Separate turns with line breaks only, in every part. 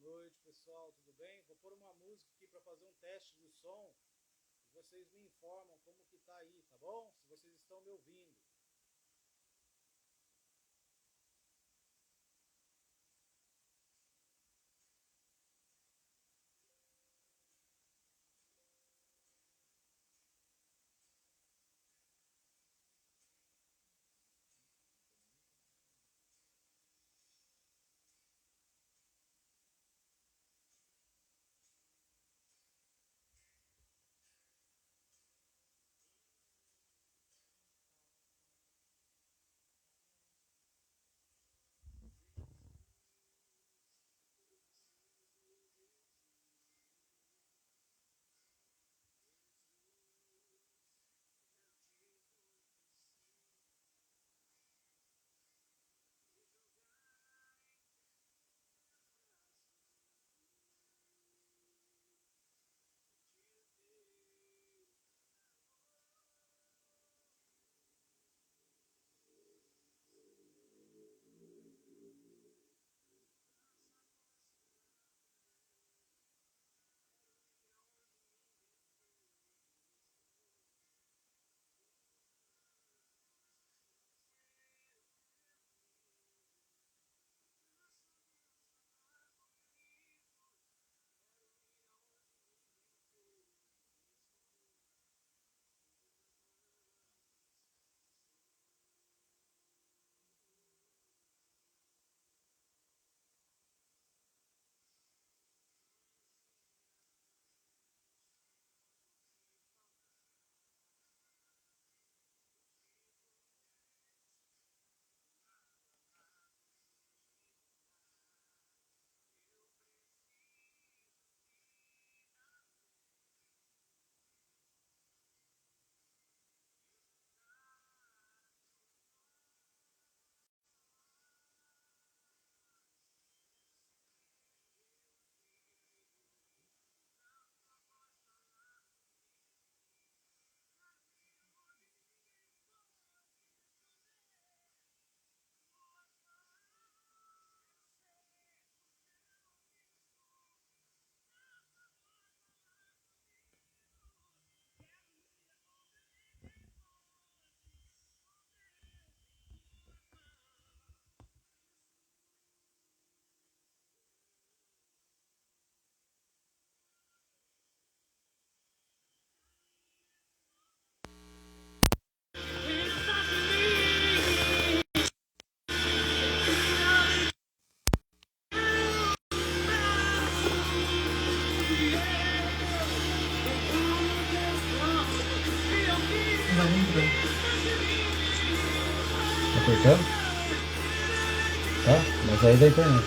noite, pessoal, tudo bem? Vou pôr uma música aqui para fazer um teste do som e vocês me informam como que tá aí, tá bom? Se vocês estão me ouvindo.
Tá cortando? Tá? Mas aí da internet.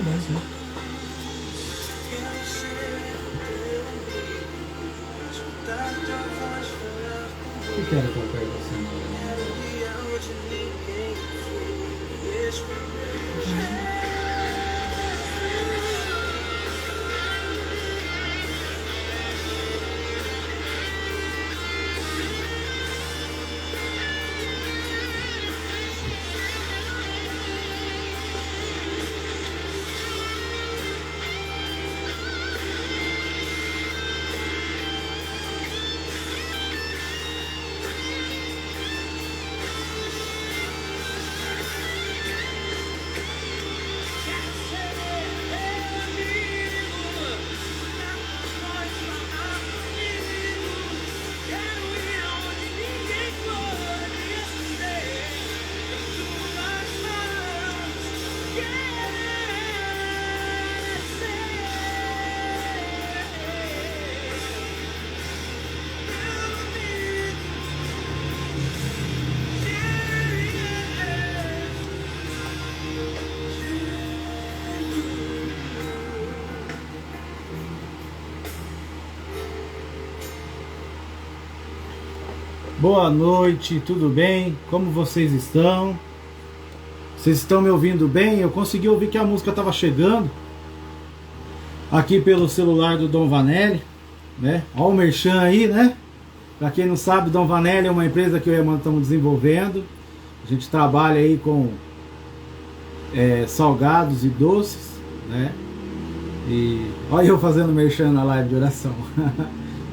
Não, sim. O que era colocar você na... Boa noite, tudo bem? Como vocês estão?
Vocês estão me ouvindo bem? Eu consegui ouvir que a música estava chegando aqui pelo celular do Dom Vanelli, né? Olha o merchan aí, né? Para quem não sabe, Dom Vanelli é uma empresa que eu e a Amanda estamos desenvolvendo. A gente trabalha aí com salgados e doces, né? E olha eu fazendo merchan na live de oração.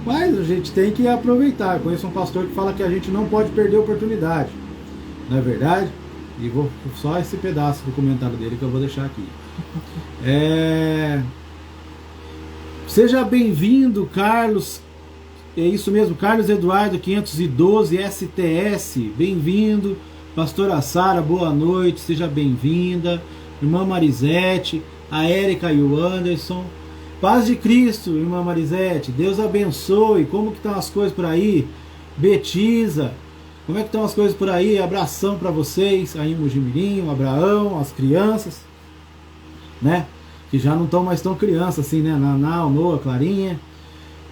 Mas a gente tem que aproveitar. Eu conheço um pastor que fala que a gente não pode perder a oportunidade, não é verdade? E vou só esse pedaço do comentário dele que eu vou deixar aqui. Seja bem-vindo, Carlos. É isso mesmo, Carlos Eduardo 512 STS. Bem-vindo. Pastora Sara, boa noite, seja bem-vinda. Irmã Marisete, a Érica e o Anderson. Paz de Cristo, irmã Marisete. Deus abençoe. Como que estão as coisas por aí? Betisa, como é que estão as coisas por aí? Abração para vocês, aí Mojimirim, Abraão, as crianças, né? Que já não estão mais tão crianças assim, né? Naná, Noa, Clarinha.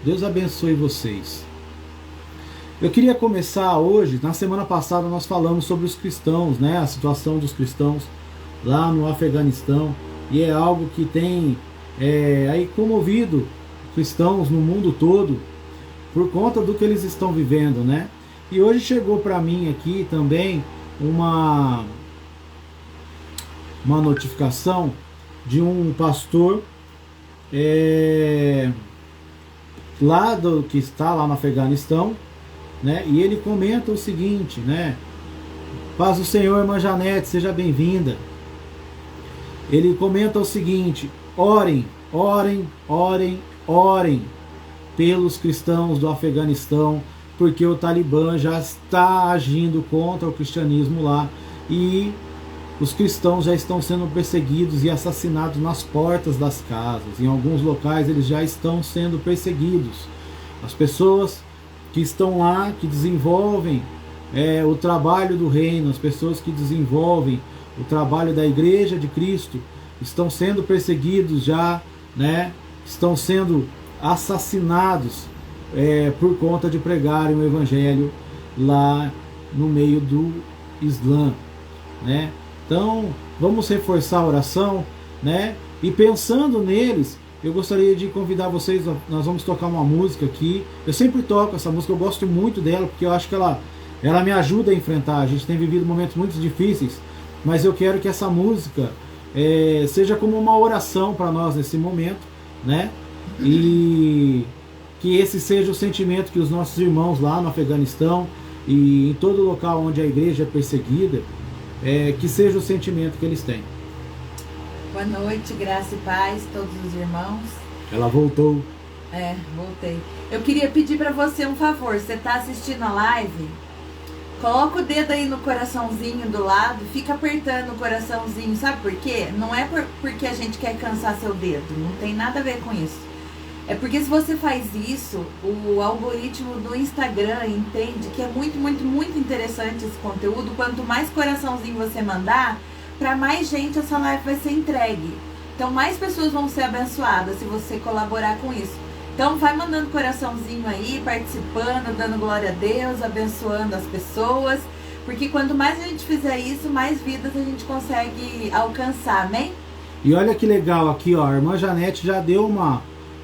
Deus abençoe vocês. Eu queria começar hoje, na semana passada nós falamos sobre os cristãos, né? A situação dos cristãos lá no Afeganistão. E é algo que tem aí comovido cristãos no mundo todo por conta do que eles estão vivendo, né? E hoje chegou para mim aqui também uma notificação de um pastor que está lá no Afeganistão, né? E ele comenta o seguinte, né? Paz do Senhor, irmã Janete, seja bem-vinda. Ele comenta o seguinte: orem, orem, orem, orem pelos cristãos do Afeganistão, porque o Talibã já está agindo contra o cristianismo lá e os cristãos já estão sendo perseguidos e assassinados nas portas das casas. Em alguns locais eles já estão sendo perseguidos. As pessoas que estão lá, que desenvolvem o trabalho do reino, as pessoas que desenvolvem o trabalho da Igreja de Cristo, estão sendo perseguidos já, né? Estão sendo assassinados por conta de pregarem o Evangelho lá no meio do Islã, né? Então, vamos reforçar a oração, né? E pensando neles, eu gostaria de convidar vocês, nós vamos tocar uma música aqui. Eu sempre toco essa música, eu gosto muito dela, porque eu acho que ela me ajuda a enfrentar. A gente tem vivido momentos muito difíceis, mas eu quero que essa música seja como uma oração para nós nesse momento, né? E que esse seja o sentimento que os nossos irmãos lá no Afeganistão e em todo local onde a igreja é perseguida, que seja o sentimento que eles têm.
Boa noite, graça e paz, todos os irmãos.
Ela voltou.
Voltei. Eu queria pedir para você um favor. Você está assistindo a live? Coloca o dedo aí no coraçãozinho do lado, fica apertando o coraçãozinho. Sabe por quê? Não é porque a gente quer cansar seu dedo, não tem nada a ver com isso. É porque se você faz isso, o algoritmo do Instagram entende que é muito, muito, muito interessante esse conteúdo. Quanto mais coraçãozinho você mandar, para mais gente essa live vai ser entregue. Então mais pessoas vão ser abençoadas se você colaborar com isso. Então vai mandando coraçãozinho aí, participando, dando glória a Deus, abençoando as pessoas. Porque quanto mais a gente fizer isso, mais vidas a gente consegue alcançar, amém?
E olha que legal aqui, ó, a irmã Janete já deu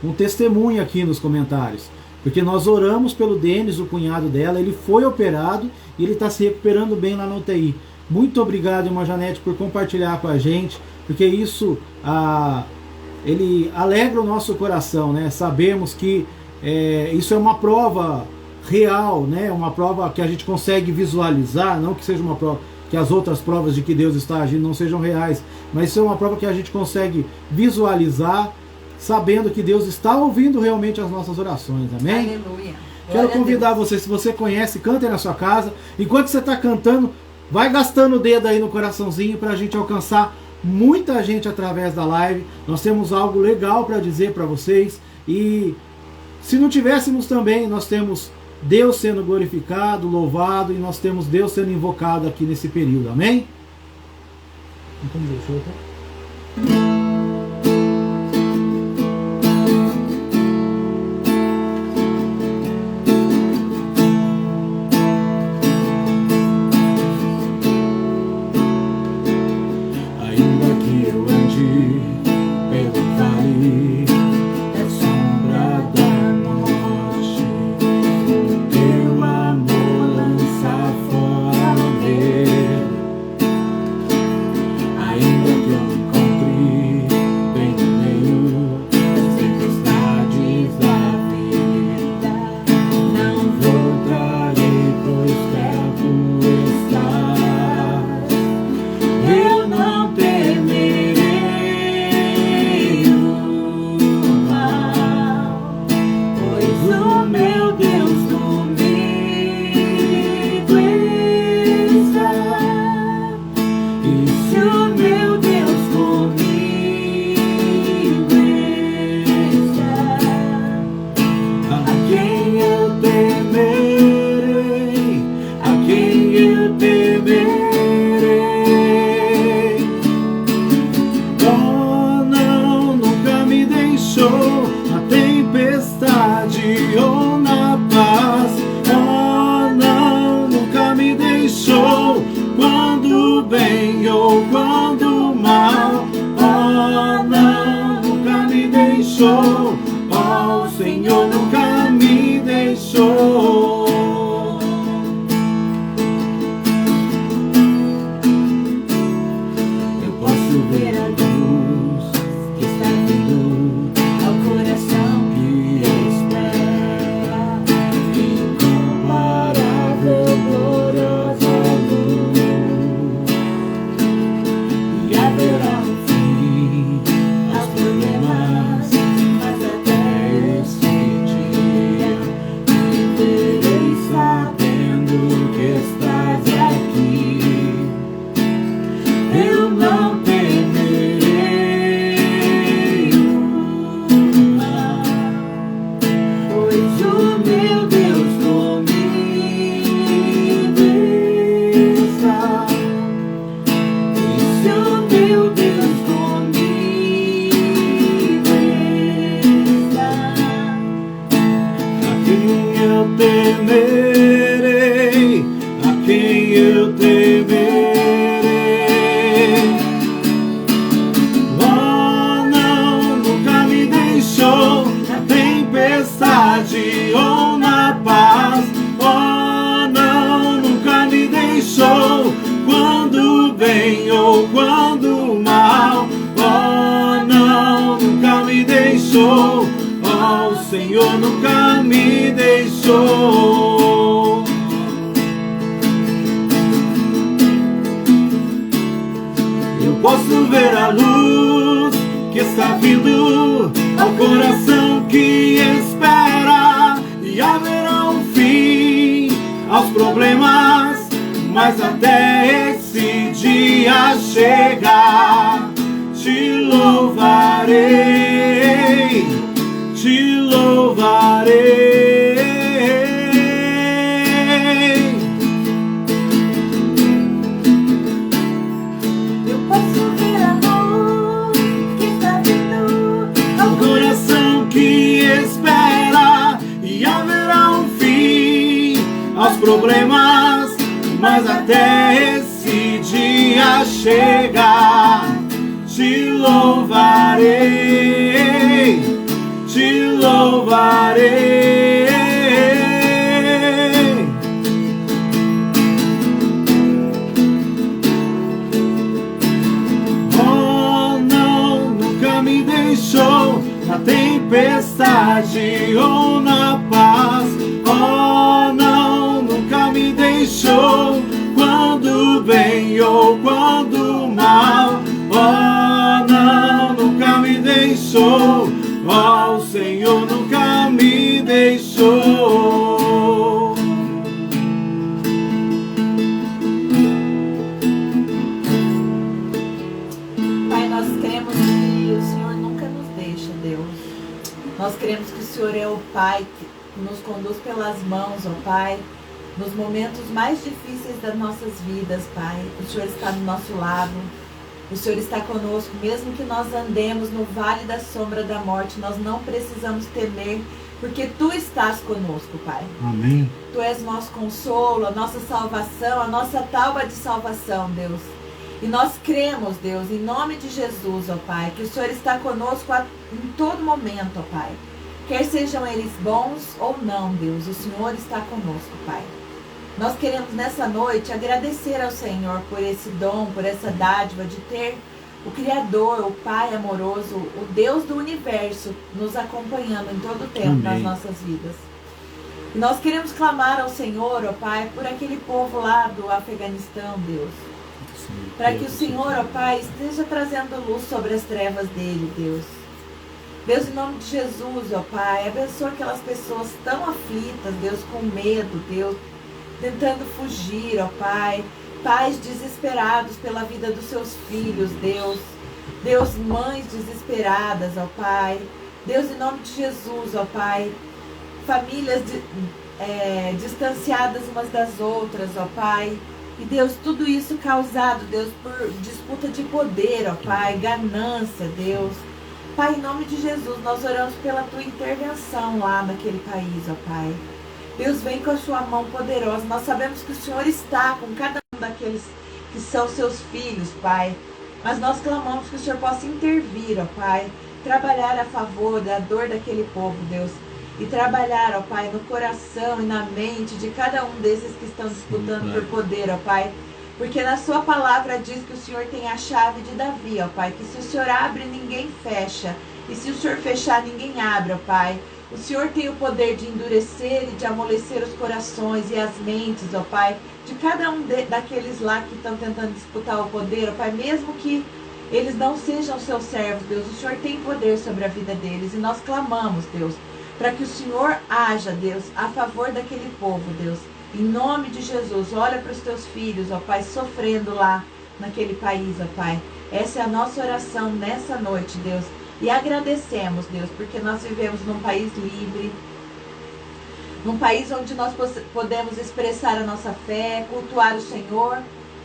um testemunho aqui nos comentários. Porque nós oramos pelo Denis, o cunhado dela, ele foi operado e ele está se recuperando bem lá na UTI. Muito obrigado, irmã Janete, por compartilhar com a gente, porque isso ele alegra o nosso coração, né? Sabemos que isso é uma prova real, né? Uma prova que a gente consegue visualizar, não que seja uma prova, que as outras provas de que Deus está agindo não sejam reais, mas isso é uma prova que a gente consegue visualizar, sabendo que Deus está ouvindo realmente as nossas orações, amém?
Aleluia.
Quero convidar você, se você conhece, cante na sua casa. Enquanto você está cantando, vai gastando o dedo aí no coraçãozinho para a gente alcançar muita gente através da live. Nós temos algo legal para dizer para vocês. E se não tivéssemos também, nós temos Deus sendo glorificado, louvado, e nós temos Deus sendo invocado aqui nesse período, amém? Então deixa eu... deixou, ó, o Senhor nunca me deixou. Eu posso ver a luz que está vindo ao coração que espera, incomparável, gloriosa luz, e haverá um fim aos problemas, mas até esse dia viverei sabendo que estás aqui. Eu não temerei o mal, pois o meu Deus comigo está. E se o meu Deus comigo está, a quem eu temerei, a quem eu temerei. Oh, não, nunca me deixou na tempestade ou na paz. Oh, não, nunca me deixou quando bem ou quando mal. Oh, não, nunca me deixou. Oh, o Senhor nunca me deixou. Eu posso ver a luz que está vindo ao coração que espera, e haverá um fim aos problemas, mas até esse dia chegar, te louvarei, te louvarei.
Eu posso ver a luz que está vindo ao
Coração que espera, e haverá um fim aos problemas, mas até esse dia chegar, te louvarei, te louvarei. Oh, não, nunca me deixou na tempestade ou na paz. Oh, não, nunca me deixou quando bem ou quando mal. Oh, não, nunca me deixou. Oh, o Senhor nunca me deixou.
Pai, nós cremos que o Senhor nunca nos deixa, Deus. Nós cremos que o Senhor é o Pai que nos conduz pelas mãos, ó Pai, nos momentos mais difíceis das nossas vidas, Pai. O Senhor está do nosso lado, o Senhor está conosco, mesmo que nós andemos no vale da sombra da morte, nós não precisamos temer, porque Tu estás conosco, Pai.
Amém.
Tu és nosso consolo, a nossa salvação, a nossa tábua de salvação, Deus. E nós cremos, Deus, em nome de Jesus, ó Pai, que o Senhor está conosco em todo momento, ó Pai. Quer sejam eles bons ou não, Deus, o Senhor está conosco, Pai. Nós queremos nessa noite agradecer ao Senhor por esse dom, por essa dádiva de ter o Criador, o Pai amoroso, o Deus do universo nos acompanhando em todo o tempo nas nossas vidas. E nós queremos clamar ao Senhor, ó Pai, por aquele povo lá do Afeganistão, Deus. Para que o Senhor, ó Pai, esteja trazendo luz sobre as trevas dele, Deus. Deus, em nome de Jesus, ó Pai, abençoa aquelas pessoas tão aflitas, Deus, com medo, Deus, tentando fugir, ó Pai. Pais desesperados pela vida dos seus filhos, Deus. Deus, mães desesperadas, ó Pai. Deus, em nome de Jesus, ó Pai. Famílias distanciadas umas das outras, ó Pai. E Deus, tudo isso causado, Deus, por disputa de poder, ó Pai, ganância, Deus. Pai, em nome de Jesus, nós oramos pela Tua intervenção lá naquele país, ó Pai. Deus, vem com a Sua mão poderosa. Nós sabemos que o Senhor está com cada um daqueles que são Seus filhos, Pai. Mas nós clamamos que o Senhor possa intervir, ó Pai, trabalhar a favor da dor daquele povo, Deus. E trabalhar, ó Pai, no coração e na mente de cada um desses que estão disputando por poder, ó Pai. Porque na sua palavra diz que o Senhor tem a chave de Davi, ó Pai. Que se o Senhor abre, ninguém fecha. E se o Senhor fechar, ninguém abre, ó Pai. O Senhor tem o poder de endurecer e de amolecer os corações e as mentes, ó Pai, de cada um daqueles lá que estão tentando disputar o poder, ó Pai, mesmo que eles não sejam seus servos, Deus, o Senhor tem poder sobre a vida deles. E nós clamamos, Deus, para que o Senhor haja, Deus, a favor daquele povo, Deus. Em nome de Jesus, olha para os teus filhos, ó Pai, sofrendo lá naquele país, ó Pai. Essa é a nossa oração nessa noite, Deus. E agradecemos, Deus, porque nós vivemos num país livre, num país onde nós podemos expressar a nossa fé, cultuar o Senhor.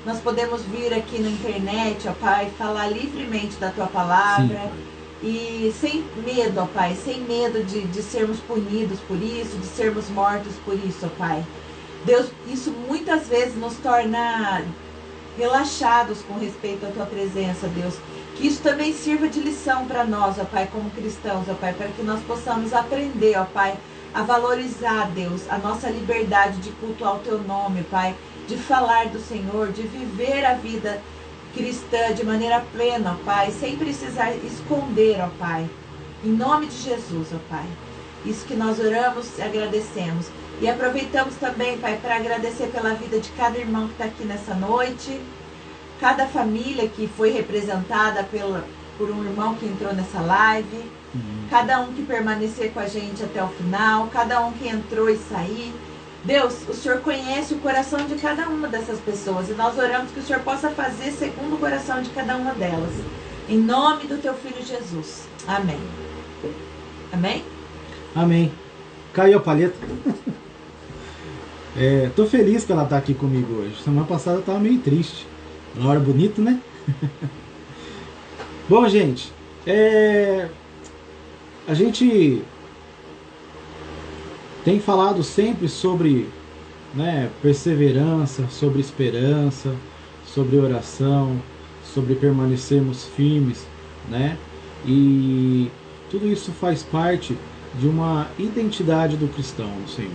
Nós podemos vir aqui na internet, ó Pai, falar livremente da Tua palavra. Sim. E sem medo, ó Pai, sem medo de sermos punidos por isso, de sermos mortos por isso, ó Pai. Deus, isso muitas vezes nos torna relaxados com respeito à Tua presença, Deus. Que isso também sirva de lição para nós, ó Pai, como cristãos, ó Pai, para que nós possamos aprender, ó Pai, a valorizar, Deus, a nossa liberdade de cultuar o Teu nome, Pai, de falar do Senhor, de viver a vida cristã de maneira plena, ó Pai, sem precisar esconder, ó Pai, em nome de Jesus, ó Pai. Isso que nós oramos e agradecemos. E aproveitamos também, Pai, para agradecer pela vida de cada irmão que está aqui nessa noite, cada família que foi representada por um irmão que entrou nessa live, cada um que permanecer com a gente até o final, cada um que entrou e saiu. Deus, o Senhor conhece o coração de cada uma dessas pessoas e nós oramos que o Senhor possa fazer segundo o coração de cada uma delas. Em nome do Teu Filho Jesus. Amém. Amém?
Amém. Caiu a palheta. Tô feliz que ela tá aqui comigo hoje. Semana passada eu tava meio triste. Uma hora bonita, né? Bom, gente, a gente tem falado sempre sobre, né, perseverança, sobre esperança, sobre oração, sobre permanecermos firmes, né? E tudo isso faz parte de uma identidade do cristão no Senhor.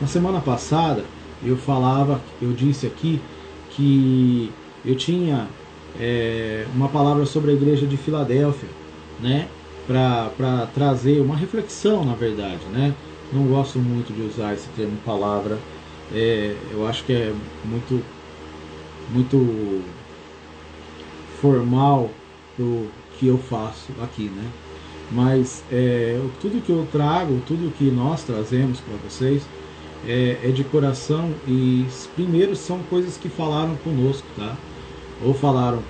Na semana passada eu disse aqui que eu tinha uma palavra sobre a igreja de Filadélfia, né? Para trazer uma reflexão, na verdade, né? Não gosto muito de usar esse termo palavra, eu acho que é muito formal do que eu faço aqui, né? Mas tudo que eu trago, tudo que nós trazemos para vocês é de coração e primeiro são coisas que falaram conosco, tá? Ou falaram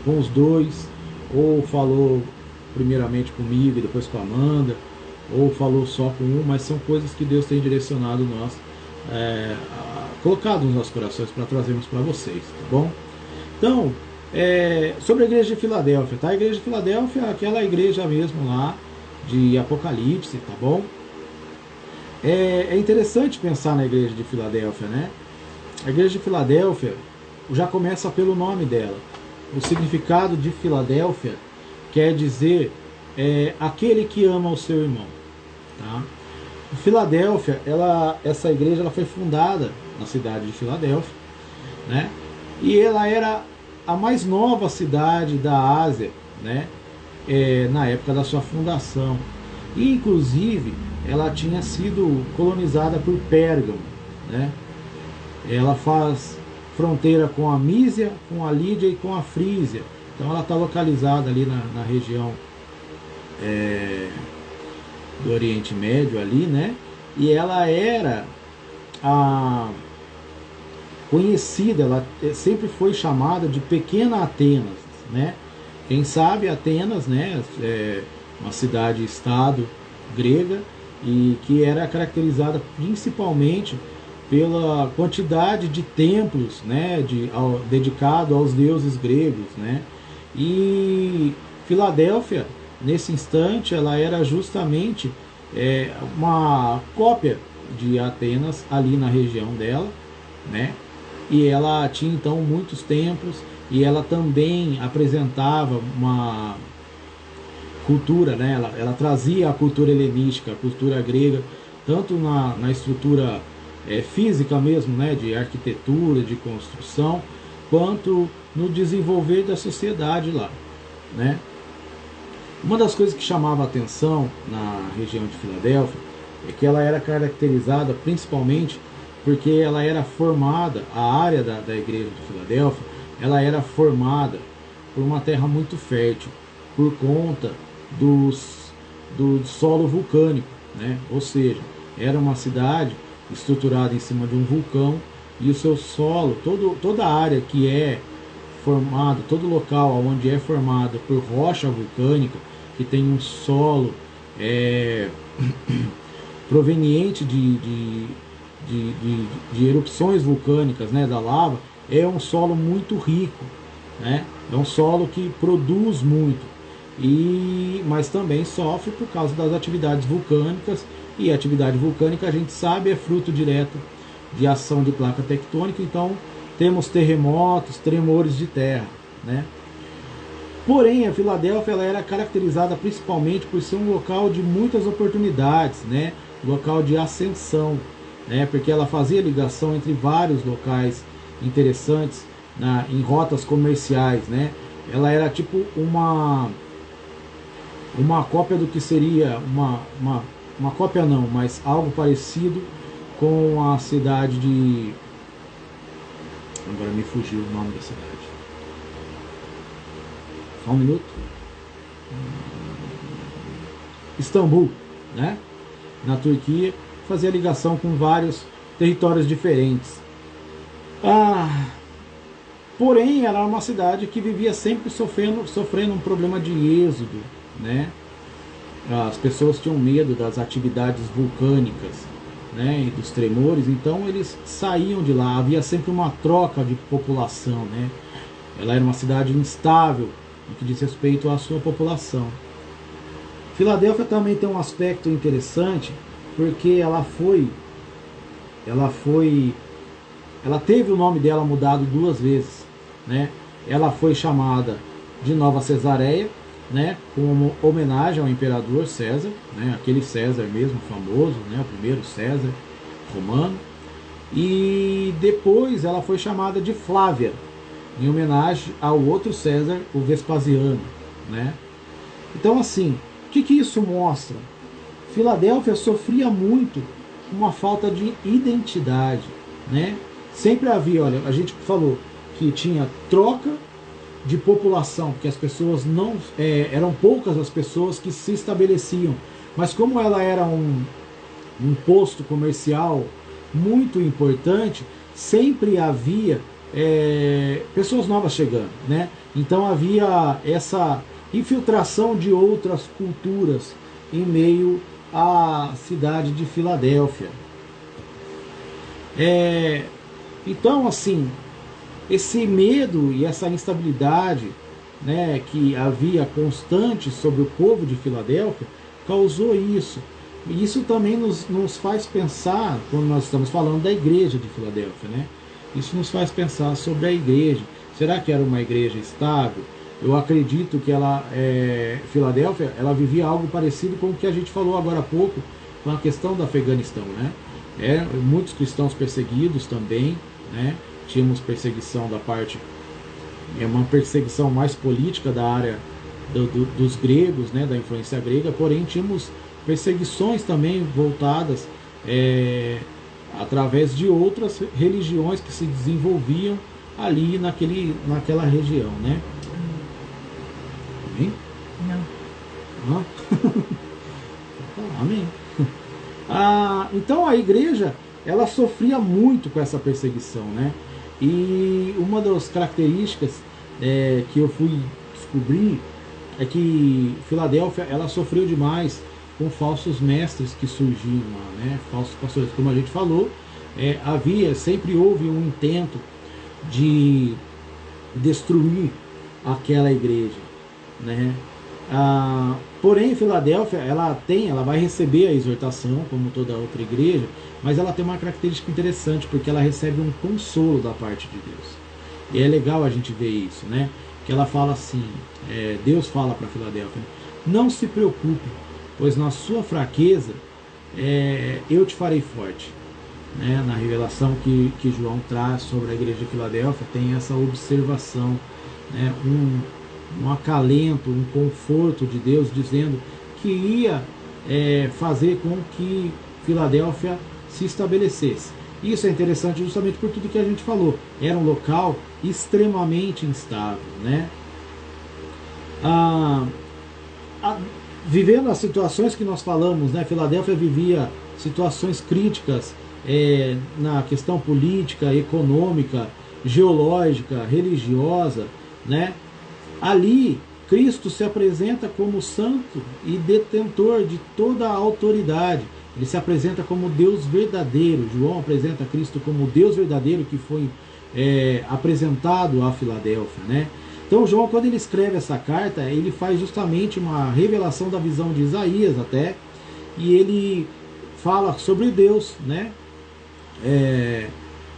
com os dois, ou falou primeiramente comigo e depois com a Amanda, ou falou só com um, mas são coisas que Deus tem direcionado nós, colocado nos nossos corações para trazermos para vocês, tá bom? Então, sobre a igreja de Filadélfia, tá? A igreja de Filadélfia é aquela igreja mesmo lá de Apocalipse, tá bom? É interessante pensar na igreja de Filadélfia, né? A igreja de Filadélfia já começa pelo nome dela. O significado de Filadélfia quer dizer aquele que ama o seu irmão, tá? Filadélfia, essa igreja ela foi fundada na cidade de Filadélfia, né? E ela era a mais nova cidade da Ásia, né? Na época da sua fundação. E, inclusive, ela tinha sido colonizada por Pérgamo, né? Ela faz fronteira com a Mísia, com a Lídia e com a Frísia. Então ela está localizada ali na região do Oriente Médio ali, né? E ela era conhecida, ela sempre foi chamada de Pequena Atenas, né? Quem sabe Atenas, né? Uma cidade-estado grega e que era caracterizada principalmente pela quantidade de templos, né? Dedicado aos deuses gregos, né? E Filadélfia, nesse instante, ela era justamente uma cópia de Atenas ali na região dela, né? E ela tinha então muitos templos e ela também apresentava uma cultura, né? Ela trazia a cultura helenística, a cultura grega, tanto na estrutura física mesmo, né? De arquitetura, de construção, quanto no desenvolver da sociedade lá, né? Uma das coisas que chamava a atenção na região de Filadélfia é que ela era caracterizada principalmente porque ela era formada, a área da igreja de Filadélfia, ela era formada por uma terra muito fértil, por conta do solo vulcânico, né? Ou seja, era uma cidade estruturada em cima de um vulcão e o seu solo, toda a área que é formada, todo local onde é formada por rocha vulcânica, que tem um solo proveniente de erupções vulcânicas, né, da lava, é um solo muito rico, né? É um solo que produz muito, mas também sofre por causa das atividades vulcânicas, e a atividade vulcânica, a gente sabe, é fruto direto de ação de placa tectônica, então temos terremotos, tremores de terra, né? Porém, a Filadélfia ela era caracterizada principalmente por ser um local de muitas oportunidades, né? Local de ascensão, né? Porque ela fazia ligação entre vários locais interessantes em rotas comerciais, né? Ela era tipo uma cópia do que seria uma cópia não, mas algo parecido com a cidade de... Agora me fugiu o nome da cidade. Só um minuto. Istambul, né? Na Turquia, fazia ligação com vários territórios diferentes. Porém, ela era uma cidade que vivia sempre sofrendo um problema de êxodo, né? As pessoas tinham medo das atividades vulcânicas, né, e dos tremores, então eles saíam de lá. Havia sempre uma troca de população, né? Ela era uma cidade instável no que diz respeito à sua população. Filadélfia também tem um aspecto interessante, porque ela teve o nome dela mudado 2 vezes, né? Ela foi chamada de Nova Cesareia, né, como homenagem ao imperador César, né, aquele César mesmo famoso, né, o primeiro César romano. E depois ela foi chamada de Flávia, em homenagem ao outro César, o Vespasiano, né? Então, assim, o que isso mostra? Filadélfia sofria muito uma falta de identidade, né? Sempre havia, olha, a gente falou que tinha troca de população, porque as pessoas não eram poucas as pessoas que se estabeleciam, mas como ela era um posto comercial muito importante, sempre havia pessoas novas chegando, né? Então havia essa infiltração de outras culturas em meio à cidade de Filadélfia. Então, assim, esse medo e essa instabilidade, né, que havia constante sobre o povo de Filadélfia causou isso. E isso também nos faz pensar, quando nós estamos falando da igreja de Filadélfia, né? Isso nos faz pensar sobre a igreja. Será que era uma igreja estável? Eu acredito que Filadélfia, ela vivia algo parecido com o que a gente falou agora há pouco, com a questão do Afeganistão, né? Muitos cristãos perseguidos também, né? Tínhamos perseguição da parte, uma perseguição mais política da área dos gregos, né, da influência grega, porém tínhamos perseguições também voltadas através de outras religiões que se desenvolviam ali naquela região, né? Amém? Não. Amém. Então a igreja, ela sofria muito com essa perseguição, né? E uma das características que eu fui descobrir é que Filadélfia, ela sofreu demais com falsos mestres que surgiam lá, né? Falsos pastores, como a gente falou, sempre houve um intento de destruir aquela igreja, né? Porém, Filadélfia, ela vai receber a exortação, como toda outra igreja, mas ela tem uma característica interessante, porque ela recebe um consolo da parte de Deus. E é legal a gente ver isso, né? que ela fala assim, Deus fala para Filadélfia: não se preocupe, pois na sua fraqueza eu te farei forte. Né? Na revelação que João traz sobre a igreja de Filadélfia, tem essa observação, né? Um acalento, um conforto de Deus, dizendo que ia fazer com que Filadélfia se estabelecesse. Isso é interessante justamente por tudo que a gente falou. Era um local extremamente instável, né? Vivendo as situações que nós falamos, né? Filadélfia vivia situações críticas na questão política, econômica, geológica, religiosa, né? Ali Cristo se apresenta como santo e detentor de toda a autoridade. Ele se apresenta como Deus verdadeiro. João apresenta Cristo como Deus verdadeiro que foi apresentado a Filadélfia, né? Então João, quando ele escreve essa carta, ele faz justamente uma revelação da visão de Isaías até, e ele fala sobre Deus, né?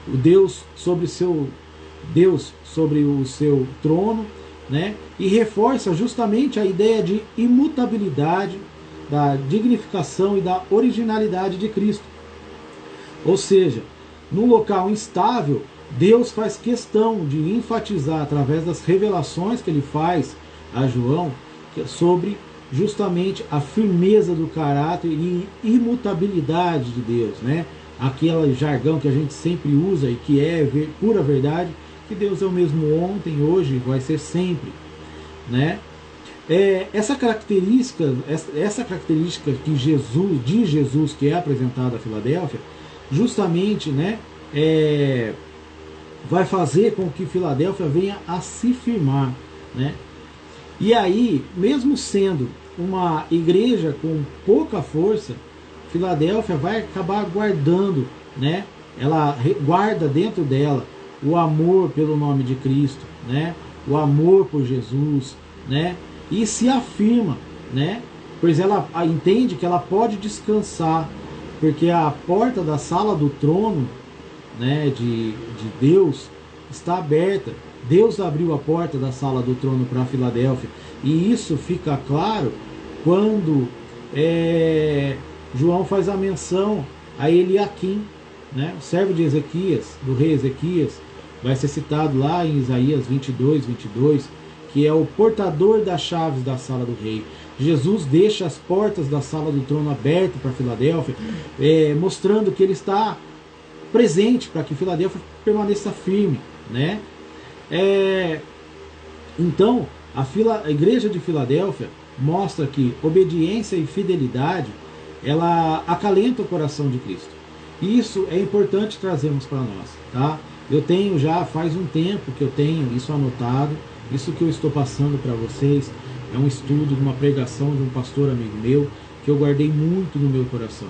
O Deus sobre o seu trono, né? E reforça justamente a ideia de imutabilidade, da dignificação e da originalidade de Cristo. Ou seja, num local instável, Deus faz questão de enfatizar, através das revelações que ele faz a João, sobre justamente a firmeza do caráter e imutabilidade de Deus, né? Aquele jargão que a gente sempre usa e que é pura verdade, que Deus é o mesmo ontem, hoje, vai ser sempre, né? Essa característica que Jesus que é apresentada a Filadélfia, justamente, né, vai fazer com que Filadélfia venha a se firmar, né? E aí, mesmo sendo uma igreja com pouca força, Filadélfia vai acabar guardando, né? Ela guarda dentro dela o amor pelo nome de Cristo, né? O amor por Jesus, né? E se afirma, né? Pois ela entende que ela pode descansar, porque a porta da sala do trono, né, de Deus está aberta. Deus abriu a porta da sala do trono para Filadélfia, e isso fica claro quando João faz a menção a Eliaquim, né, o servo de Ezequias, do rei Ezequias. Vai ser citado lá em Isaías 22, que é o portador das chaves da sala do rei. Jesus deixa as portas da sala do trono abertas para Filadélfia, mostrando que ele está presente para que Filadélfia permaneça firme, né? Então, a igreja de Filadélfia mostra que obediência e fidelidade, ela acalenta o coração de Cristo. E isso é importante trazermos para nós, tá? Eu tenho já, faz um tempo que eu tenho isso anotado. Isso que eu estou passando para vocês é um estudo de uma pregação de um pastor amigo meu, que eu guardei muito no meu coração.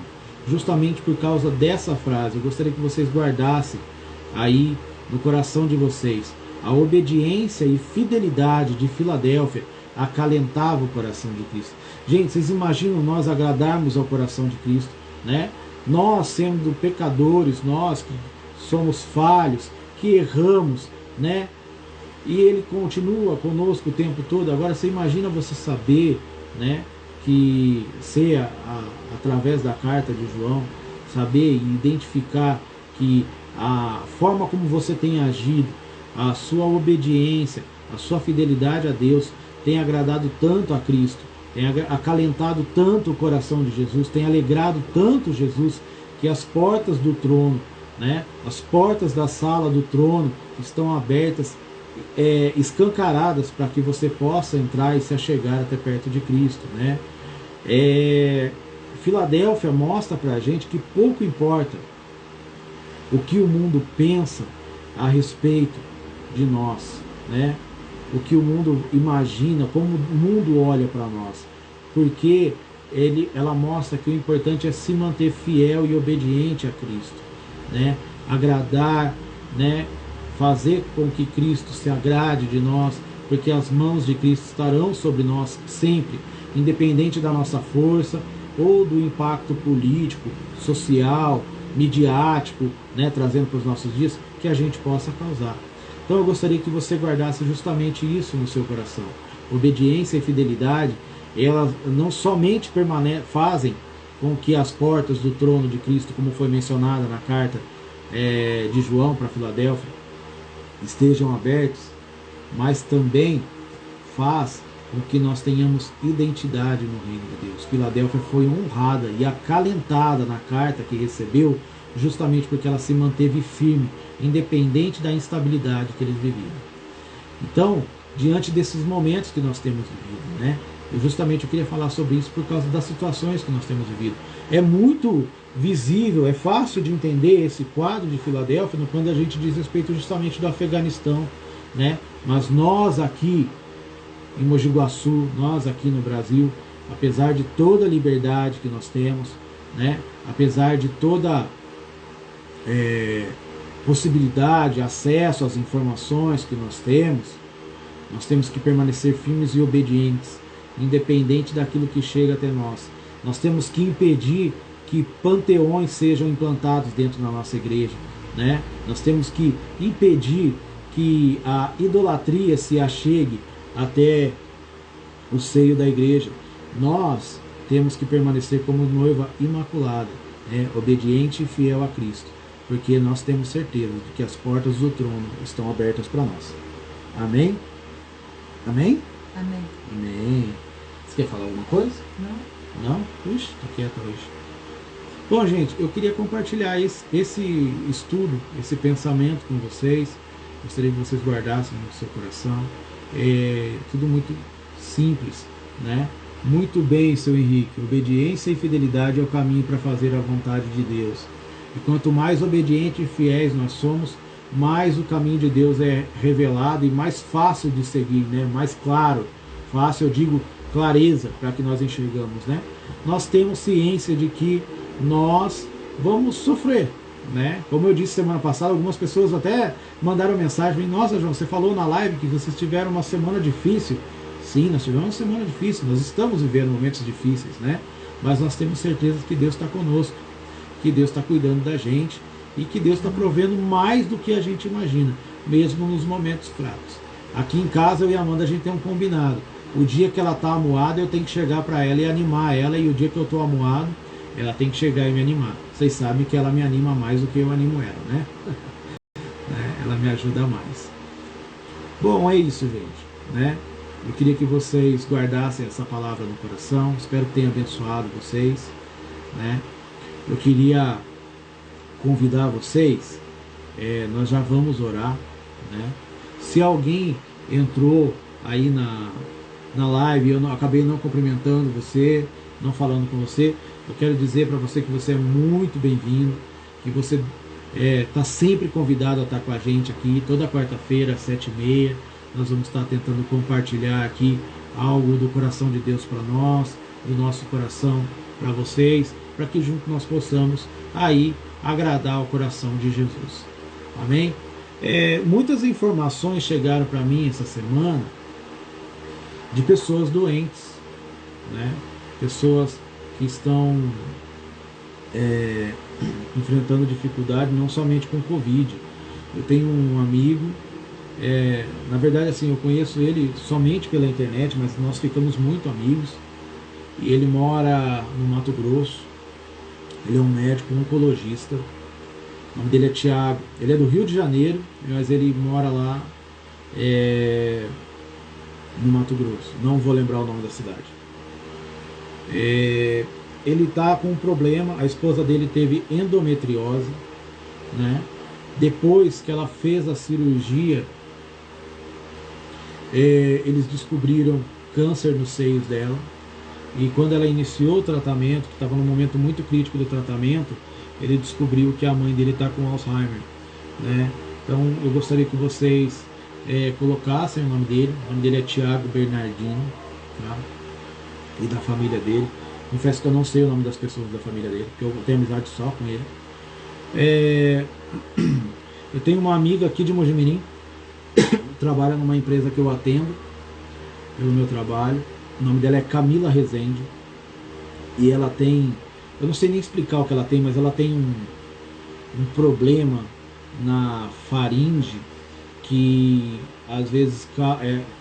Justamente por causa dessa frase, eu gostaria que vocês guardassem aí no coração de vocês. A obediência e fidelidade de Filadélfia acalentava o coração de Cristo. Gente, vocês imaginam nós agradarmos ao coração de Cristo, né? Nós sendo pecadores, nós que somos falhos, que erramos, né? E ele continua conosco o tempo todo. Agora você imagina você saber, né, que através da carta de João, saber e identificar que a forma como você tem agido, a sua obediência, a sua fidelidade a Deus tem agradado tanto a Cristo, tem acalentado tanto o coração de Jesus, tem alegrado tanto Jesus, que as portas do trono, né, as portas da sala do trono estão abertas, escancaradas, para que você possa entrar e se achegar até perto de Cristo, né? Filadélfia mostra para a gente que pouco importa o que o mundo pensa a respeito de nós, né? O que o mundo imagina, como o mundo olha para nós, porque ela mostra que o importante é se manter fiel e obediente a Cristo, né? Agradar, né? Fazer com que Cristo se agrade de nós, porque as mãos de Cristo estarão sobre nós sempre, independente da nossa força ou do impacto político, social, midiático, né, trazendo para os nossos dias, que a gente possa causar. Então eu gostaria que você guardasse justamente isso no seu coração. Obediência e fidelidade, elas não somente fazem com que as portas do trono de Cristo, como foi mencionada na carta de João para Filadélfia, estejam abertas, mas também faz com que nós tenhamos identidade no reino de Deus. Filadélfia foi honrada e acalentada na carta que recebeu, justamente porque ela se manteve firme, independente da instabilidade que eles viviam. Então, diante desses momentos que nós temos vivido, né? Eu queria falar sobre isso por causa das situações que nós temos vivido. É muito visível, é fácil de entender esse quadro de Filadélfia quando a gente diz respeito justamente do Afeganistão, né? Mas nós aqui em Mogi Guaçu, nós aqui no Brasil, apesar de toda a liberdade que nós temos, né? Apesar de toda possibilidade, acesso às informações que nós temos que permanecer firmes e obedientes, independente daquilo que chega até nós. Nós temos que impedir que panteões sejam implantados dentro da nossa igreja, né? Nós temos que impedir que a idolatria se achegue até o seio da igreja. Nós temos que permanecer como noiva imaculada, né? Obediente e fiel a Cristo, porque nós temos certeza de que as portas do trono estão abertas para nós. Amém? Amém?
Amém.
Amém. Você quer falar alguma coisa?
Não.
Não? Puxa, tá quieto hoje. Bom, gente, eu queria compartilhar esse estudo, esse pensamento com vocês. Gostaria que vocês guardassem no seu coração. É tudo muito simples, né? Muito bem, seu Henrique. Obediência e fidelidade é o caminho para fazer a vontade de Deus. E quanto mais obedientes e fiéis nós somos, mais o caminho de Deus é revelado e mais fácil de seguir, né? Mais claro. Fácil, eu digo clareza, para que nós enxergamos, né? Nós temos ciência de que nós vamos sofrer, né? Como eu disse semana passada, algumas pessoas até mandaram mensagem: nossa, João, você falou na live que vocês tiveram uma semana difícil. Sim, nós tivemos uma semana difícil, nós estamos vivendo momentos difíceis, né? Mas nós temos certeza que Deus está conosco, que Deus está cuidando da gente e que Deus está provendo mais do que a gente imagina, mesmo nos momentos fracos. Aqui em casa, eu e a Amanda, a gente tem um combinado. O dia que ela está amuada, eu tenho que chegar para ela e animar ela, e o dia que eu estou amuado, ela tem que chegar e me animar. Vocês sabem que ela me anima mais do que eu animo ela, né? Ela me ajuda mais. Bom, é isso, gente, né? Eu queria que vocês guardassem essa palavra no coração. Espero que tenha abençoado vocês, né? Eu queria convidar vocês, nós já vamos orar, né? Se alguém entrou aí na live e eu acabei não cumprimentando você, não falando com você, eu quero dizer para você que você é muito bem-vindo, que você está sempre convidado a estar com a gente aqui, toda quarta-feira, às 7h30, nós vamos estar tentando compartilhar aqui algo do coração de Deus para nós, do nosso coração para vocês, para que juntos nós possamos aí agradar o coração de Jesus. Amém? Muitas informações chegaram para mim essa semana de pessoas doentes, né? Pessoas que estão enfrentando dificuldade não somente com Covid. Eu tenho um amigo, na verdade assim, eu conheço ele somente pela internet, mas nós ficamos muito amigos, e ele mora no Mato Grosso. Ele é um médico oncologista. O nome dele é Tiago. Ele é do Rio de Janeiro, mas ele mora lá no Mato Grosso. Não vou lembrar o nome da cidade. Ele está com um problema. A esposa dele teve endometriose, né? Depois que ela fez a cirurgia, eles descobriram câncer nos seios dela. E quando ela iniciou o tratamento, que estava num momento muito crítico do tratamento, ele descobriu que a mãe dele está com Alzheimer, né? Então eu gostaria que vocês colocassem o nome dele. O nome dele é Tiago Bernardino, tá? E da família dele. Confesso que eu não sei o nome das pessoas da família dele, porque eu tenho amizade só com ele. Eu tenho uma amiga aqui de Mojimirim, trabalha numa empresa que eu atendo pelo meu trabalho. O nome dela é Camila Rezende. E ela tem, eu não sei nem explicar o que ela tem, mas ela tem um problema na faringe que às vezes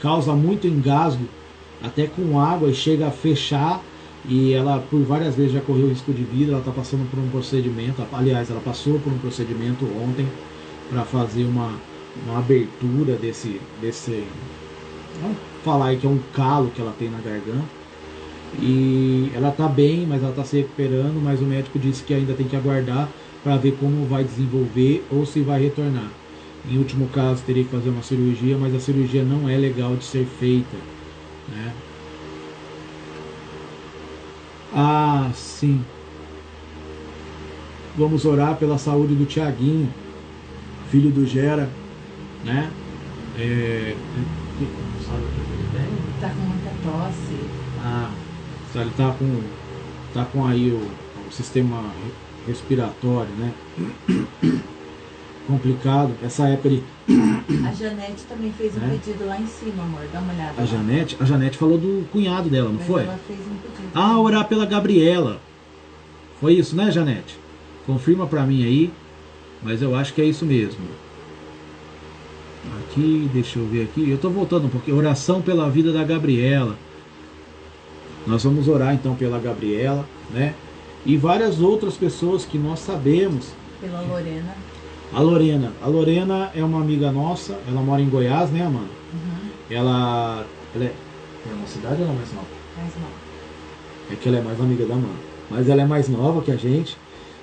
causa muito engasgo até com água e chega a fechar, e ela por várias vezes já correu risco de vida. Ela está passando por um procedimento, aliás, ela passou por um procedimento ontem para fazer uma abertura desse, vamos falar aí que é um calo que ela tem na garganta, e ela está bem, mas ela está se recuperando, mas o médico disse que ainda tem que aguardar para ver como vai desenvolver ou se vai retornar. Em último caso teria que fazer uma cirurgia, mas a cirurgia não é legal de ser feita, né? Ah, sim. Vamos orar pela saúde do Tiaguinho, filho do Gera, né? Sabe o que ele tem?
Tá com muita tosse.
Ah, ele tá com aí o sistema respiratório, né? Complicado. Essa época de...
A Janete também fez um pedido lá em cima, amor. Dá uma olhada.
A Janete falou do cunhado dela, não foi?
Ela fez um pedido.
Ah, orar pela Gabriela. Foi isso, né, Janete? Confirma pra mim aí, mas eu acho que é isso mesmo. Aqui, deixa eu ver aqui. Eu tô voltando um pouquinho. Oração pela vida da Gabriela. Nós vamos orar então pela Gabriela, né? E várias outras pessoas que nós sabemos.
Pela Lorena.
A Lorena é uma amiga nossa. Ela mora em Goiás, né, Amanda?
Uhum.
Ela é uma cidade ou ela é mais nova?
Mais nova.
É que ela é mais amiga da Amanda. Mas ela é mais nova que a gente.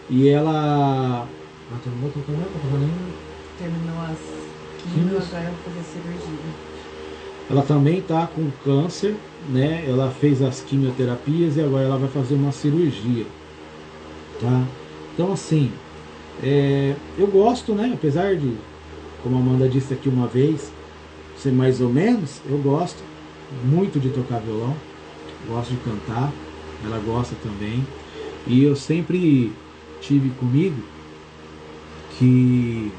E ela...
Terminou as quimio, agora vai fazer cirurgia.
Ela também tá com câncer, né? Ela fez as quimioterapias e agora ela vai fazer uma cirurgia, tá? Então assim, eu gosto, né? Apesar de, como a Amanda disse aqui uma vez, ser mais ou menos, eu gosto muito de tocar violão, gosto de cantar, ela gosta também. E eu sempre tive comigo que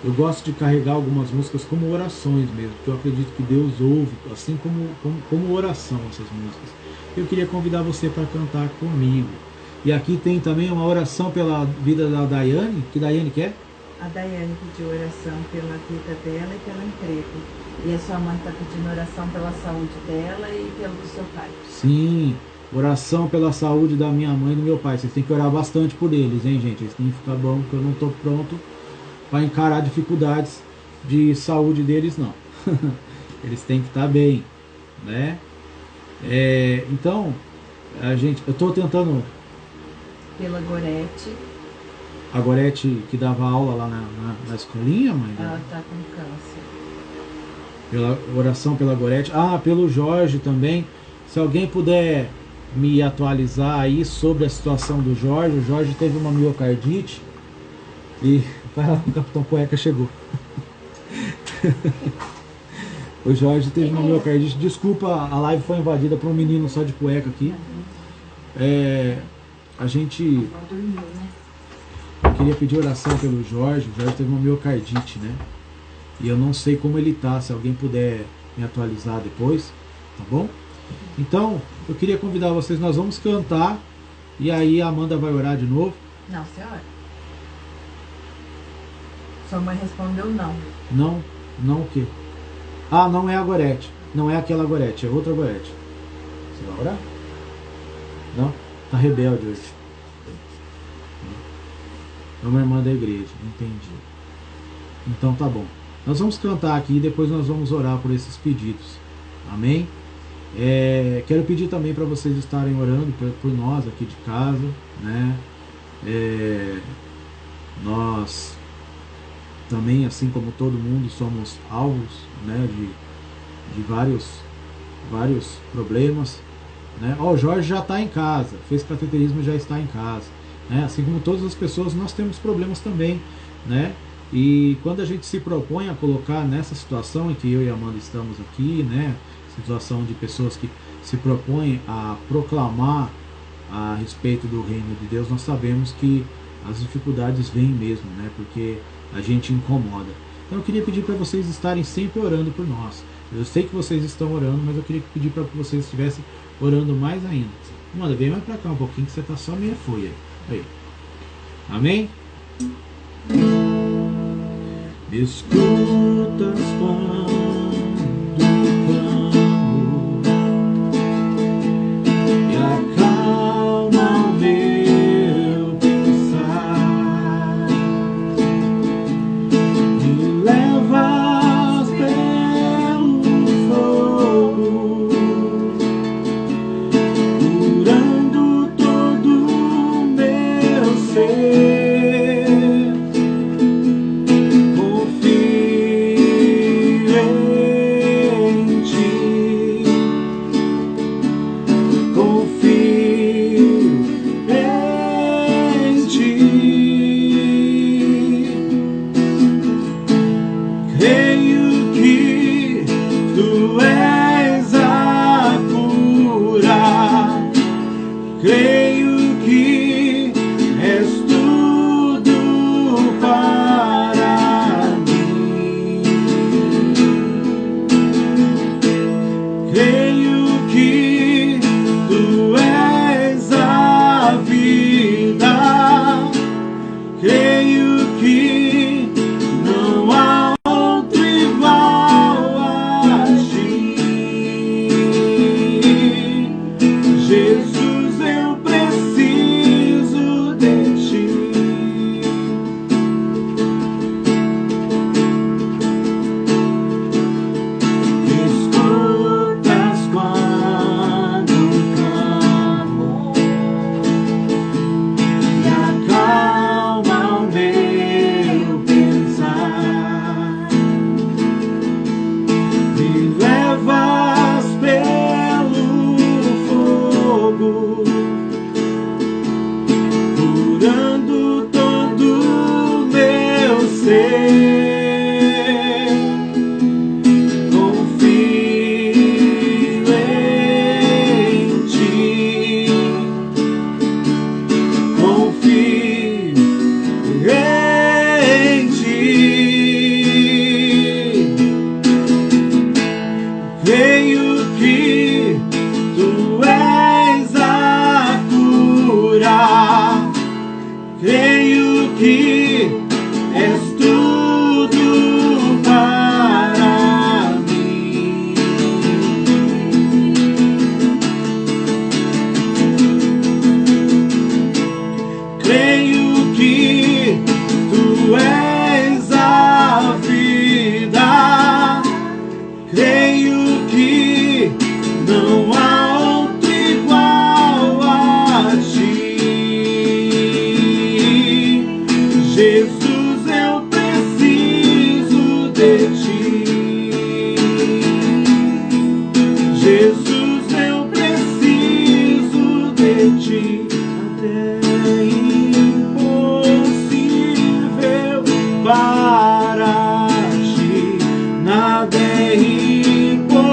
eu gosto de carregar algumas músicas como orações mesmo, porque eu acredito que Deus ouve, assim como oração, essas músicas. Eu queria convidar você para cantar comigo. E aqui tem também uma oração pela vida da Daiane. Que Daiane quer?
A Daiane pediu oração pela vida dela e pelo emprego. E a sua mãe está pedindo oração pela saúde dela e pelo do seu pai.
Sim, oração pela saúde da minha mãe e do meu pai. Vocês têm que orar bastante por eles, hein, gente? Eles têm que ficar bom, porque eu não estou pronto para encarar dificuldades de saúde deles, não. Eles têm que estar bem, né? Então, eu estou tentando...
Pela Gorete.
A Gorete que dava aula lá na escolinha, mãe?
Ela está com câncer.
Pela oração pela Gorete. Ah, pelo Jorge também. Se alguém puder me atualizar aí sobre a situação do Jorge. O Jorge teve uma miocardite. E vai lá, o Capitão Cueca chegou. O Jorge teve uma miocardite. Desculpa, a live foi invadida por um menino só de cueca aqui. A gente... Eu queria pedir oração pelo Jorge. O Jorge teve uma miocardite, né? E eu não sei como ele tá. Se alguém puder me atualizar depois, tá bom? Então, eu queria convidar vocês. Nós vamos cantar. E aí a Amanda vai orar de novo.
Não, você ora. Sua mãe respondeu não.
Não? Não o quê? Ah, não é a Gorete. Não é aquela Gorete. É outra Gorete. Você vai orar? Não? Tá rebelde hoje. É uma irmã da igreja. Entendi. Então tá bom. Nós vamos cantar aqui e depois nós vamos orar por esses pedidos. Amém? Quero pedir também para vocês estarem orando por nós aqui de casa, né? Nós também, assim como todo mundo, somos alvos, né, de vários problemas, né? O Jorge já está em casa, fez cateterismo e já está em casa, né? Assim como todas as pessoas, nós temos problemas também, né? E quando a gente se propõe a colocar nessa situação em que eu e a Amanda estamos aqui, né, situação de pessoas que se propõem a proclamar a respeito do reino de Deus, nós sabemos que as dificuldades vêm mesmo, né, porque a gente incomoda. Então eu queria pedir para vocês estarem sempre orando por nós. Eu sei que vocês estão orando, mas eu queria pedir para que vocês estivessem orando mais ainda. Amanda, vem mais para cá um pouquinho que você está só meia folha aí. Amém? Escutas quando clamo e acalma o meu pensar, me levas pelo fogo, curando todo o meu ser. Creio que és tudo para mim. Creio que tu és a vida. Creio que não há outro igual a ti, Jesus. Curando todo o meu ser, confio em ti, confio em ti. Creio que tu és a cura. Creio que és tudo para mim. Creio que tu és a vida. Creio que não há outro igual a ti. Jesus, eu preciso de ti. Jesus, eu preciso de ti. Até impossível para ti, nada é impossível,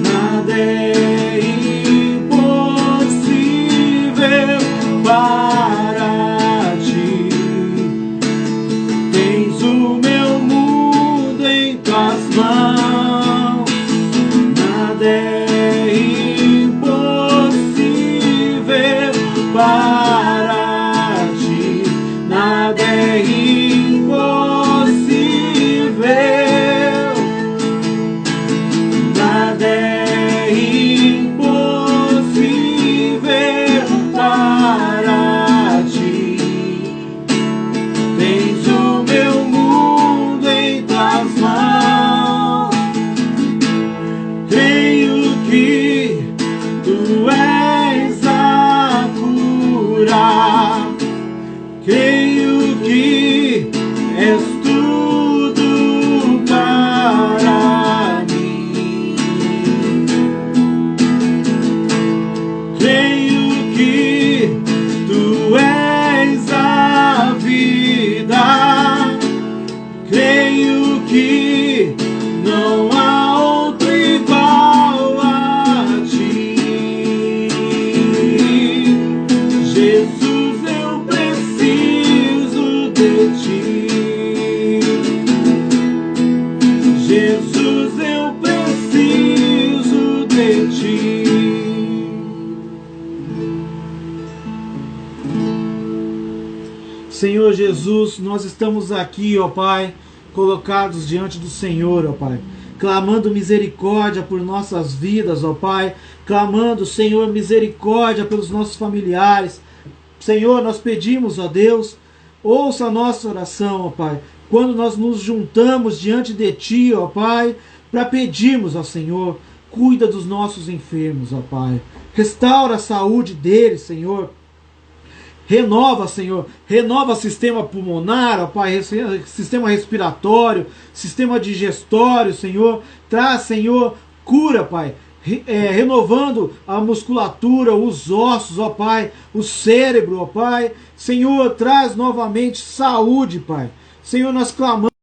nada é para ti. Tens o meu mundo em tuas mãos, nada é impossível para ti, nada é impossível, nada é impossível para ti. Tens o meu mundo em tuas mãos. Creio que tu és a cura. Creio que és tudo para mim. Creio que tu és a vida. Creio que não há outro igual a ti. Jesus, eu preciso de ti. Jesus, eu preciso de ti. Senhor Jesus, nós estamos aqui, ó Pai, colocados diante do Senhor, ó Pai, clamando misericórdia por nossas vidas, ó Pai, clamando, Senhor, misericórdia pelos nossos familiares. Senhor, nós pedimos, ó Deus, ouça a nossa oração, ó Pai, quando nós nos juntamos diante de Ti, ó Pai, para pedirmos ao Senhor, cuida dos nossos enfermos, ó Pai, restaura a saúde deles, Senhor. Renova, Senhor, renova sistema pulmonar, ó Pai, sistema respiratório, sistema digestório, Senhor. Traz, Senhor, cura, Pai, renovando a musculatura, os ossos, ó Pai, o cérebro, ó Pai. Senhor, traz novamente saúde, Pai. Senhor, nós clamamos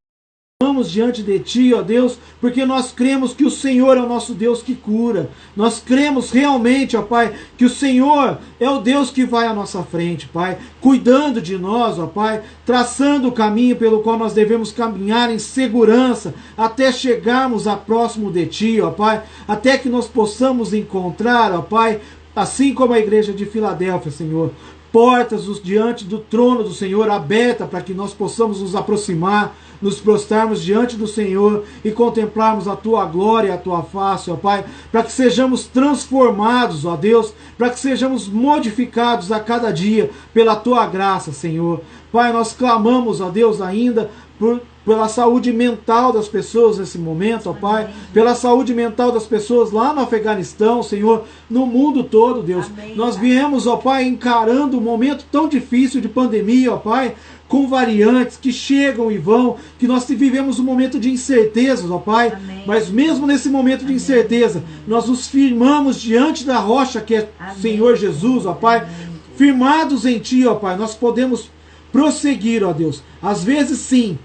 diante de Ti, ó Deus, porque nós cremos que o Senhor é o nosso Deus que cura. Nós cremos realmente, ó Pai, que o Senhor é o Deus que vai à nossa frente, Pai, cuidando de nós, ó Pai, traçando o caminho pelo qual nós devemos caminhar em segurança, até chegarmos a próximo de Ti, ó Pai, até que nós possamos encontrar, ó Pai, assim como a igreja de Filadélfia, Senhor, portas diante do trono do Senhor aberta para que nós possamos nos aproximar, nos prostrarmos diante do Senhor e contemplarmos a Tua glória e a Tua face, ó Pai, para que sejamos transformados, ó Deus, para que sejamos modificados a cada dia pela Tua graça, Senhor. Pai, nós clamamos, ó Deus, ainda pela saúde mental das pessoas nesse momento, ó Pai, pela saúde mental das pessoas lá no Afeganistão, Senhor, no mundo todo, Deus. Nós viemos, ó Pai, encarando um momento tão difícil de pandemia, ó Pai, com variantes que chegam e vão, que nós vivemos um momento de incertezas, ó Pai, mas mesmo nesse momento de incerteza, nós nos firmamos diante da rocha que é Senhor Jesus, ó Pai, firmados em Ti, ó Pai, nós podemos prosseguir, ó Deus, às vezes sim,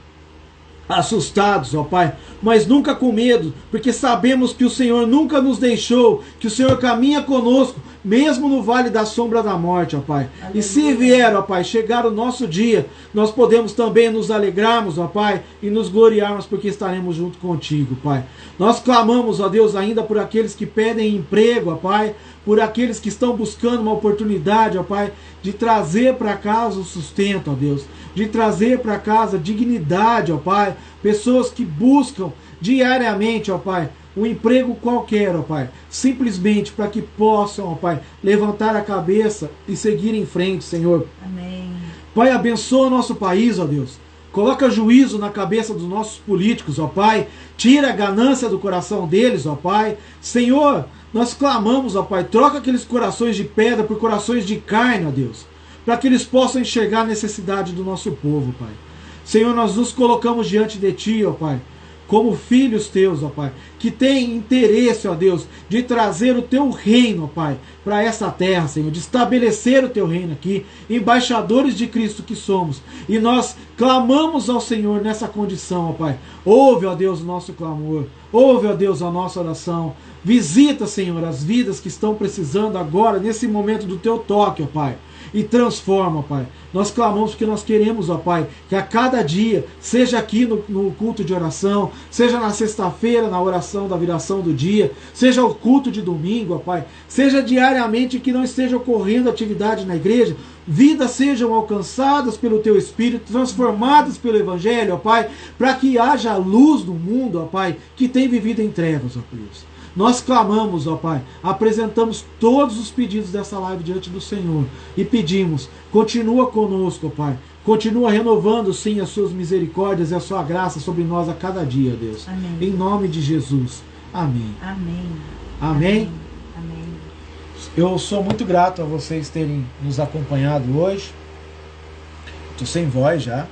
assustados, ó Pai, mas nunca com medo, porque sabemos que o Senhor nunca nos deixou, que o Senhor caminha conosco, mesmo no vale da sombra da morte, ó Pai. Aleluia. E se vier, ó Pai, chegar o nosso dia, nós podemos também nos alegrarmos, ó Pai, e nos gloriarmos, porque estaremos junto contigo, Pai. Nós clamamos, ó Deus, ainda por aqueles que pedem emprego, ó Pai, por aqueles que estão buscando uma oportunidade, ó Pai, de trazer para casa o sustento, ó Deus, de trazer para casa dignidade, ó Pai, pessoas que buscam diariamente, ó Pai, um emprego qualquer, ó Pai, simplesmente para que possam, ó Pai, levantar a cabeça e seguir em frente, Senhor.
Amém.
Pai, abençoa o nosso país, ó Deus. Coloca juízo na cabeça dos nossos políticos, ó Pai. Tira a ganância do coração deles, ó Pai. Senhor, nós clamamos, ó Pai, troca aqueles corações de pedra por corações de carne, ó Deus, para que eles possam enxergar a necessidade do nosso povo, Pai. Senhor, nós nos colocamos diante de Ti, ó Pai, como filhos Teus, ó Pai, que tem interesse, ó Deus, de trazer o Teu reino, ó Pai, para essa terra, Senhor, de estabelecer o Teu reino aqui, embaixadores de Cristo que somos, e nós clamamos ao Senhor nessa condição, ó Pai. Ouve, ó Deus, o nosso clamor, ouve, ó Deus, a nossa oração, visita, Senhor, as vidas que estão precisando agora, nesse momento do Teu toque, ó Pai, e transforma, Pai. Nós clamamos porque nós queremos, ó Pai, que a cada dia, seja aqui no culto de oração, seja na sexta-feira, na oração da viração do dia, seja o culto de domingo, ó Pai, seja diariamente que não esteja ocorrendo atividade na igreja, vidas sejam alcançadas pelo Teu Espírito, transformadas pelo Evangelho, ó Pai, para que haja luz no mundo, ó Pai, que tem vivido em trevas, ó Deus. Nós clamamos, ó Pai, apresentamos todos os pedidos dessa live diante do Senhor e pedimos, continua conosco, ó Pai, continua renovando sim as Suas misericórdias e a Sua graça sobre nós a cada dia, Deus.
Amém.
Em nome de Jesus. Amém.
Amém.
Amém.
Amém.
Eu sou muito grato a vocês terem nos acompanhado hoje. Estou sem voz já.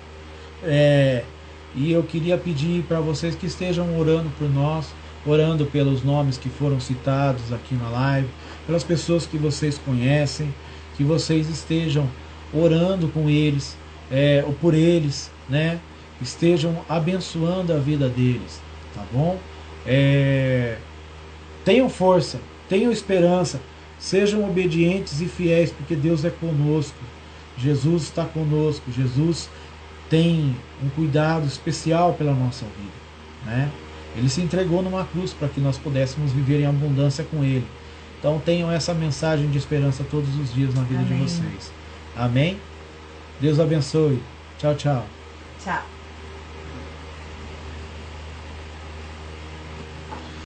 E eu queria pedir para vocês que estejam orando por nós, orando pelos nomes que foram citados aqui na live, pelas pessoas que vocês conhecem, que vocês estejam orando com eles, ou por eles, né? Estejam abençoando a vida deles, tá bom? Tenham força, tenham esperança, sejam obedientes e fiéis, porque Deus é conosco, Jesus está conosco, Jesus tem um cuidado especial pela nossa vida, né? Ele se entregou numa cruz para que nós pudéssemos viver em abundância com Ele. Então tenham essa mensagem de esperança todos os dias na vida de vocês. Amém? Deus abençoe. Tchau, tchau.
Tchau.